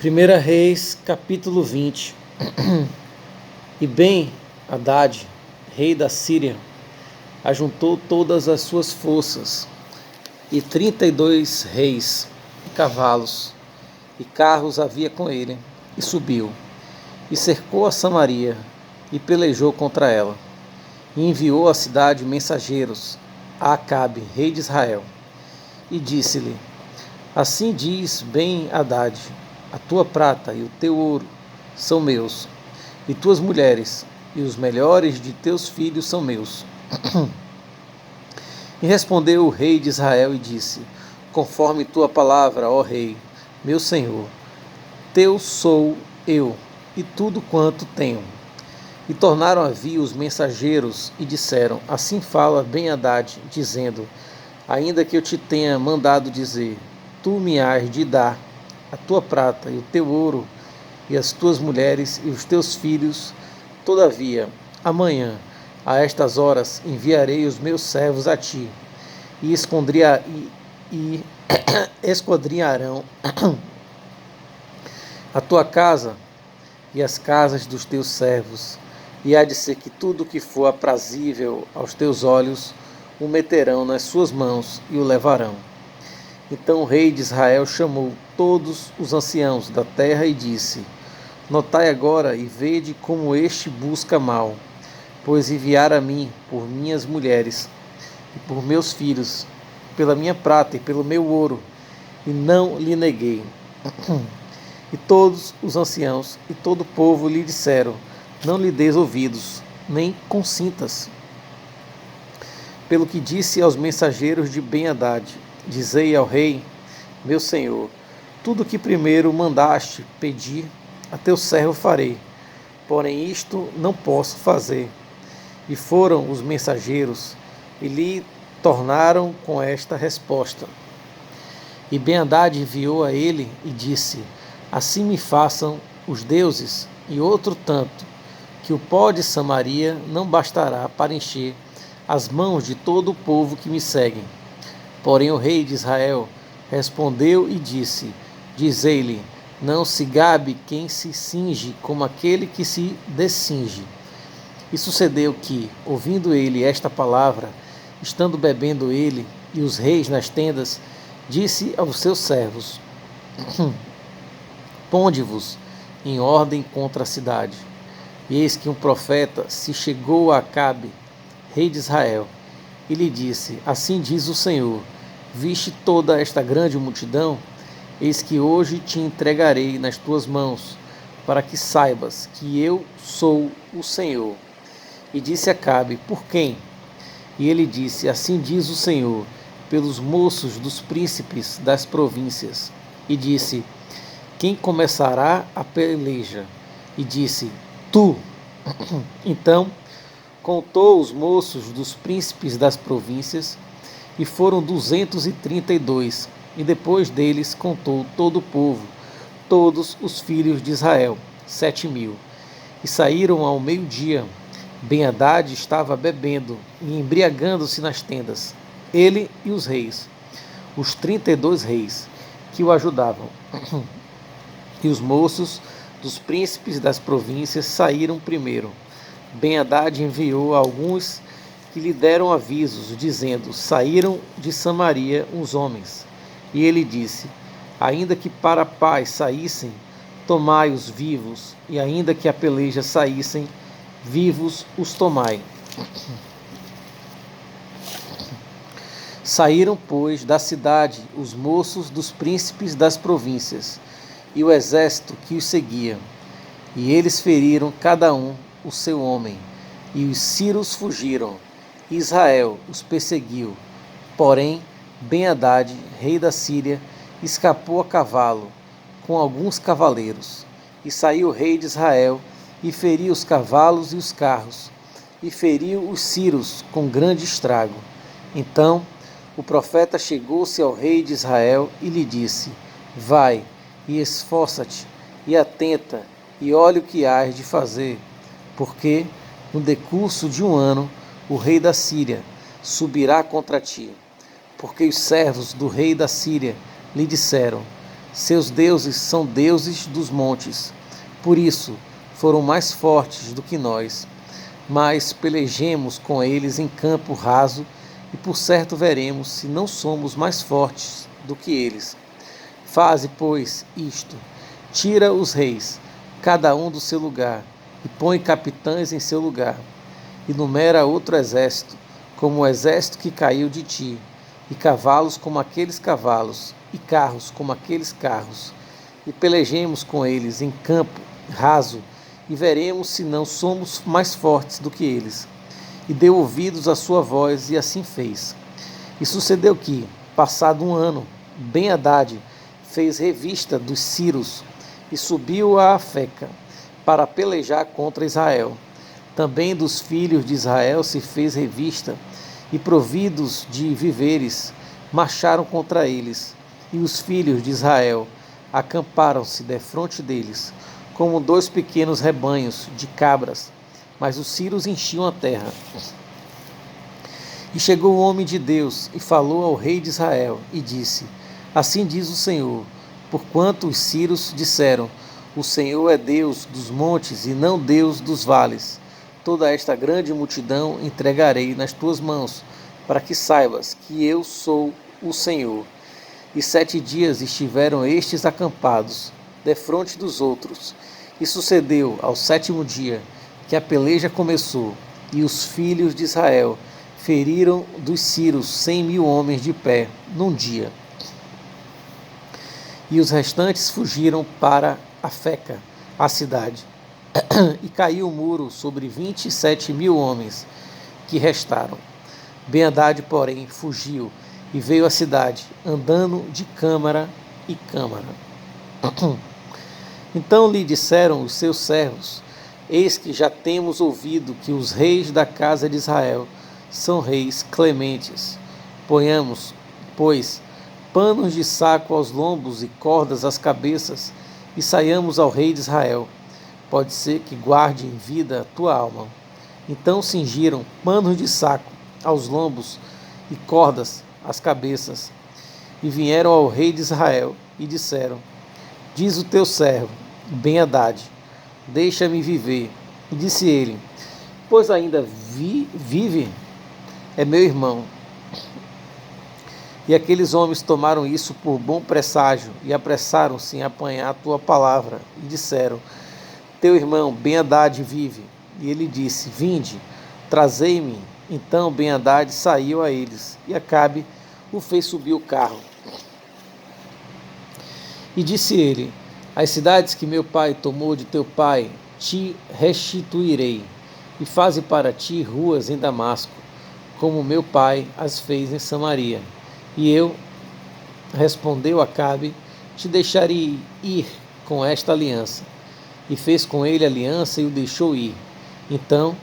1 Reis, capítulo 20. E Ben-Hadad, rei da Síria, ajuntou todas as suas forças, e 32 reis, e cavalos, e carros havia com ele, e subiu, e cercou a Samaria, e pelejou contra ela, e enviou à cidade mensageiros, a Acabe, rei de Israel, e disse-lhe: Assim diz Ben-Hadad: a tua prata e o teu ouro são meus, e tuas mulheres e os melhores de teus filhos são meus. E respondeu o rei de Israel e disse: Conforme tua palavra, ó rei, meu senhor, teu sou eu, e tudo quanto tenho. E tornaram a vir os mensageiros e disseram: Assim fala Ben-Hadad, dizendo: Ainda que eu te tenha mandado dizer, tu me hás de dar a tua prata e o teu ouro, e as tuas mulheres e os teus filhos, todavia, amanhã, a estas horas, enviarei os meus servos a ti, e esquadrinharão a tua casa e as casas dos teus servos, e há de ser que tudo que for aprazível aos teus olhos, o meterão nas suas mãos e o levarão. Então o rei de Israel chamou todos os anciãos da terra e disse: Notai agora e vede como este busca mal, pois enviara a mim por minhas mulheres e por meus filhos, pela minha prata e pelo meu ouro, e não lhe neguei. E todos os anciãos e todo o povo lhe disseram: Não lhe des ouvidos, nem consintas. Pelo que disse aos mensageiros de Ben-Hadad: Dizei ao rei, meu senhor, tudo que primeiro mandaste pedir, a teu servo farei, porém isto não posso fazer. E foram os mensageiros, e lhe tornaram com esta resposta. E Ben-Hadad enviou a ele e disse: Assim me façam os deuses, e outro tanto, que o pó de Samaria não bastará para encher as mãos de todo o povo que me seguem. Porém o rei de Israel respondeu e disse: Dizei-lhe, não se gabe quem se cinge como aquele que se descinge. E sucedeu que, ouvindo ele esta palavra, estando bebendo ele e os reis nas tendas, disse aos seus servos: Ponde-vos em ordem contra a cidade. E eis que um profeta se chegou a Acabe, rei de Israel, e lhe disse: Assim diz o Senhor, viste toda esta grande multidão? Eis que hoje te entregarei nas tuas mãos, para que saibas que eu sou o Senhor. E disse Acabe: Por quem? E ele disse: Assim diz o Senhor, pelos moços dos príncipes das províncias. E disse: Quem começará a peleja? E disse: Tu. Então contou os moços dos príncipes das províncias, e foram 232, e depois deles contou todo o povo, todos os filhos de Israel, 7.000. E saíram ao meio-dia. Ben-Hadad estava bebendo e embriagando-se nas tendas, ele e os reis, os 32 reis que o ajudavam. E os moços dos príncipes das províncias saíram primeiro. Ben-Hadad enviou alguns que lhe deram avisos, dizendo: Saíram de Samaria uns homens. E ele disse: Ainda que para a paz saíssem, tomai-os vivos, e ainda que a peleja saíssem, vivos os tomai. Saíram, pois, da cidade os moços dos príncipes das províncias, e o exército que os seguia. E eles feriram cada um o seu homem, e os sírios fugiram. Israel os perseguiu. Porém, Ben-Hadad, rei da Síria, escapou a cavalo, com alguns cavaleiros. E saiu o rei de Israel, e feriu os cavalos e os carros, e feriu os sírios com grande estrago. Então o profeta chegou-se ao rei de Israel e lhe disse: Vai, e esforça-te, e atenta, e olha o que hás de fazer, porque, no decurso de um ano, o rei da Síria subirá contra ti. Porque os servos do rei da Síria lhe disseram: Seus deuses são deuses dos montes, por isso foram mais fortes do que nós. Mas pelejemos com eles em campo raso, e por certo veremos se não somos mais fortes do que eles. Faze, pois, isto: tira os reis, cada um do seu lugar, e põe capitães em seu lugar, e numera outro exército, como o exército que caiu de ti, e cavalos como aqueles cavalos, e carros como aqueles carros, e pelejemos com eles em campo raso, e veremos se não somos mais fortes do que eles. E deu ouvidos à sua voz, e assim fez. E sucedeu que, passado um ano, Ben-Hadad fez revista dos Círios, e subiu a Afeca, para pelejar contra Israel. Também dos filhos de Israel se fez revista, e providos de víveres, marcharam contra eles. E os filhos de Israel acamparam-se defronte deles, como 2 pequenos rebanhos de cabras, mas os círios enchiam a terra. E chegou o homem de Deus e falou ao rei de Israel, e disse: Assim diz o Senhor, porquanto os círios disseram: O Senhor é Deus dos montes e não Deus dos vales. Toda esta grande multidão entregarei nas tuas mãos, para que saibas que eu sou o Senhor. E 7 dias estiveram estes acampados, defronte dos outros. E sucedeu ao 7º dia que a peleja começou, e os filhos de Israel feriram dos círios 100.000 homens de pé num dia. E os restantes fugiram para Afeca, a cidade. E caiu o muro sobre 27.000 homens que restaram. Ben-Hadad, porém, fugiu e veio à cidade, andando de câmara e câmara. Então lhe disseram os seus servos: Eis que já temos ouvido que os reis da casa de Israel são reis clementes. Ponhamos, pois, panos de saco aos lombos e cordas às cabeças, e saiamos ao rei de Israel. Pode ser que guarde em vida a tua alma. Então cingiram panos de saco aos lombos e cordas às cabeças, e vieram ao rei de Israel e disseram: Diz o teu servo Ben-Hadad: Deixa-me viver. E disse ele: Pois ainda vive? É meu irmão. E aqueles homens tomaram isso por bom presságio e apressaram-se em apanhar a tua palavra e disseram: Teu irmão Ben-Hadad vive. E ele disse: Vinde, trazei-me. Então Ben-Hadad saiu a eles, e Acabe o fez subir o carro. E disse ele: As cidades que meu pai tomou de teu pai te restituirei, e faze para ti ruas em Damasco, como meu pai as fez em Samaria. E eu, respondeu Acabe, te deixarei ir com esta aliança. E fez com ele aliança e o deixou ir. Então,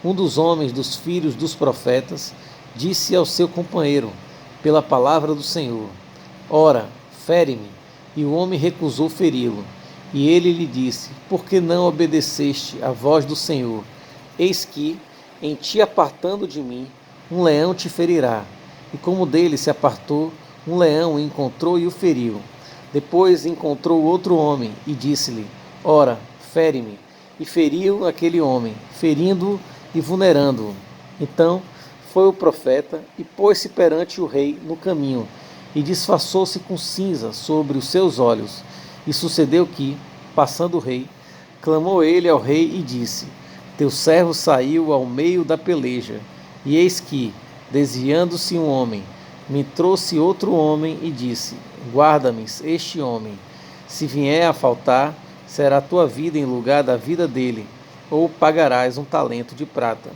um dos homens dos filhos dos profetas disse ao seu companheiro, pela palavra do Senhor: Ora, fere-me. E o homem recusou feri-lo. E ele lhe disse: Por que não obedeceste à voz do Senhor? Eis que, em ti apartando de mim, um leão te ferirá. E como dele se apartou, um leão o encontrou e o feriu. Depois encontrou outro homem e disse-lhe: Ora, fere-me. E feriu aquele homem, ferindo-o e vulnerando-o. Então foi o profeta e pôs-se perante o rei no caminho, e disfarçou-se com cinza sobre os seus olhos. E sucedeu que, passando o rei, clamou ele ao rei e disse: Teu servo saiu ao meio da peleja, e eis que, desviando-se um homem, me trouxe outro homem e disse: Guarda-me este homem. Se vier a faltar, será a tua vida em lugar da vida dele, ou pagarás um talento de prata.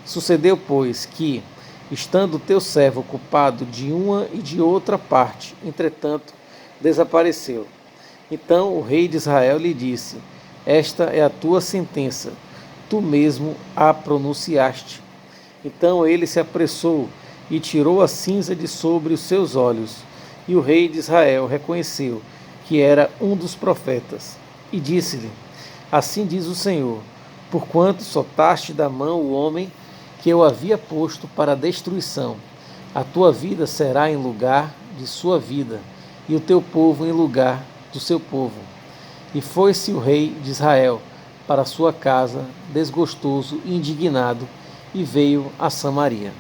Sucedeu, pois, que, estando teu servo ocupado de uma e de outra parte, entretanto, desapareceu. Então o rei de Israel lhe disse: Esta é a tua sentença, tu mesmo a pronunciaste. Então ele se apressou e tirou a cinza de sobre os seus olhos. E o rei de Israel reconheceu que era um dos profetas. E disse-lhe: Assim diz o Senhor: Porquanto soltaste da mão o homem que eu havia posto para a destruição, a tua vida será em lugar de sua vida, e o teu povo em lugar do seu povo. E foi-se o rei de Israel para sua casa, desgostoso e indignado, e veio a Samaria.